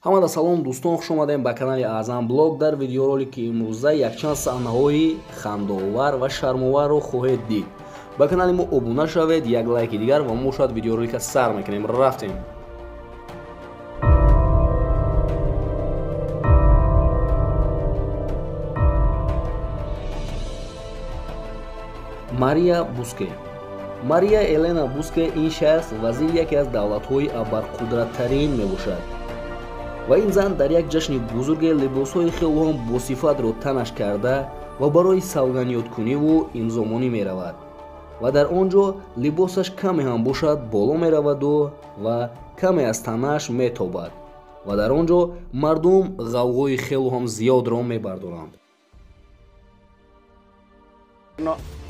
Ҳамада салом дӯстон, хуш омадем ба канали AZAM блог. Дар видеоролики имрӯза якчанд саҳнаҳои хандовар ва шармоварро хоҳед дид. Ба канали мо обуна шавед, як лайки дигар ва мо шояд видеоролика сар мекунем. Рафтем. Мария Буске. Мария Елена Буске ин шахс вазир яке аз давлатҳои абарқудраттарин мебошад. ва ин зан дар як ҷашни бузурге либосҳои хелоҳон босифатро танаш карда ва барои савганиёткуниву имзомонӣ меравад ва дар он ҷо либосаш каме ҳам бошад боло мераваду ва каме аз танаш метобад ва дар он ҷо мардум ғавғои хелоҳон зиёдро мебардоранд.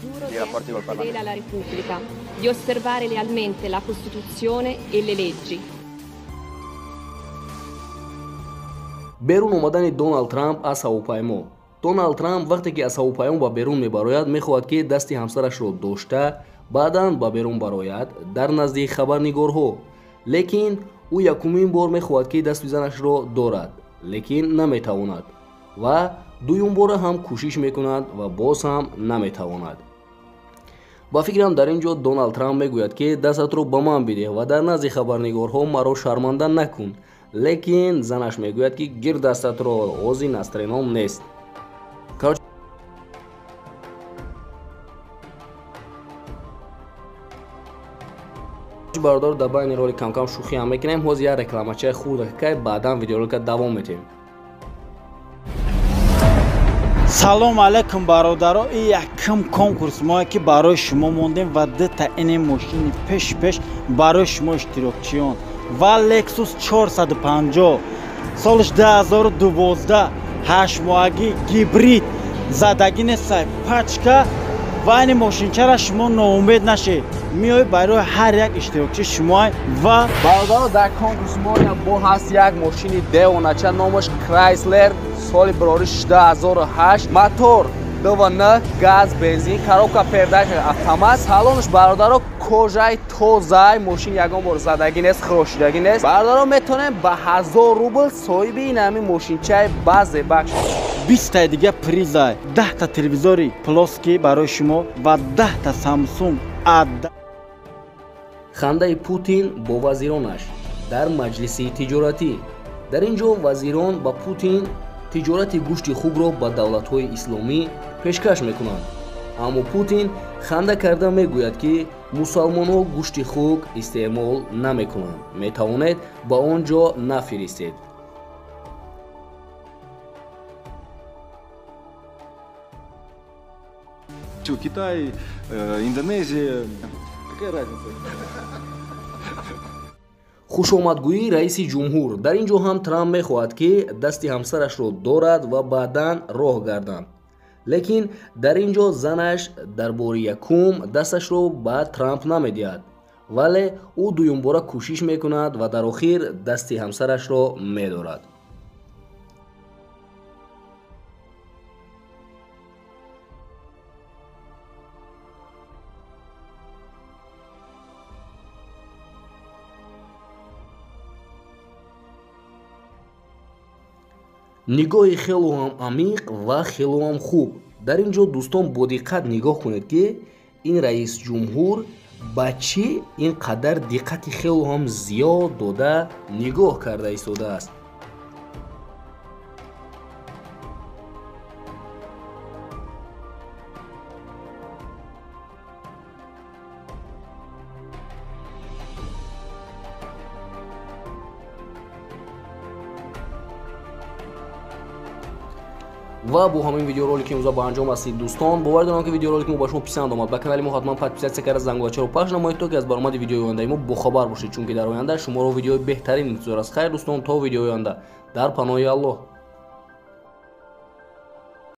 Giuro di essere fedele alla Repubblica, di osservare lealmente la Costituzione e le leggi. берун омадани Доналд Трамп аз ҳавопаймо. Доналд Трамп вақте ки аз ҳавопаймо ба берун мебарояд, мехоҳад ки дасти ҳамсарашро дошта баъдан ба берун барояд дар назди хабарнигорҳо. Лекин ӯ якумин бор мехоҳад ки дасту занашро дорад, лекин наметавонад ва дуюм бора ҳам кӯшиш мекунад ва боз ҳам наметавонад. ба фикрам дар ин ҷо Доналд Трамп мегӯяд ки дастатро ба ман бидеҳ ва дар назди хабарнигорҳо маро шарманда накун. лекин занаш мегӯяд ки гир дастатро, ози настреном нест. бародар, дар байни роли камкам шӯхӣ ҳам мекунем. ҳозир як рекламачаи хурдакай, баъдан видеоролика давом медиҳем. салом алайкум бародаро, ин якм конкурс мое ки барои шумо мондем ва дита ини мошини пеш барои шумо иштирокчиён ва Lexus 450 солиш 2012 8моҳагӣ гибрид задагӣ несай пачка ва ини мошинчара шумо ноумед нашед, меои барои ҳар як иштирокчи шумо ва бародаро, дар конкурс мо бо ҳаст як мошини девонача, номаш Chrysler, соли барориш 2008, мотор 2.9, газ, бензин, коробка передач автомат. Салонш бародаро кожаи тозаи, мошин ягон бор задагӣ нест, хирошидагӣ нест. Бародаро метонем ба 1000 рубл соҳиби ин ҳамин мошинчаи базе бахш. 20 та дига призай, 10 та телевизори плоски барои шумо ва 10 та Samsung A10. Хандаи Путин бо вазиронаш дар маҷлиси тиҷоратӣ. Дар ин ҷо вазирон ба Путин тиҷорати гӯшти хубро ба давлатҳои исломӣ пешкаш мекунанд. аммо Путин ханда карда мегӯяд ки мусалмонҳо гӯшти хук истеъмол намекунанд. Метавонед ба он ҷо нафиристед. Китай, Индонезия, какая разница? хушомадгӯии раиси ҷумҳур. Дар ин ҷо ҳам Трамп мехоҳад ки дасти ҳамсарашро дорад ва баъдан роҳ гарданд. лекин дар ин ҷо занаш дар бори якум дасташро ба Трамп намедиҳад, вале ӯ дуюмбора кӯшиш мекунад ва дар охир дасти ҳамсарашро медорад. нигоҳи хелоҳам амиқ ва хелоҳам хуб. дар ин ҷо дӯстон бо диққат нигоҳ кунед ки ин раис ҷумҳур ба чӣ ин қадар диққати хелоҳам зиёд дода нигоҳ карда истодааст. ва бо ҳамин видеоролики имрӯза ба анҷом расид дӯстон. бовар дорам ки видеоролики мо ба шумо писанд омад. ба канали мо ҳатман подписатсия карда зангвачаро пахш намоед, то ки аз баромади видеои ояндаи мо бохабар бошед, чунки дар оянда шуморо видеои беҳтарин интизор аст. хайр дӯстон, то видеои оянда, дар паноҳи Аллоҳ.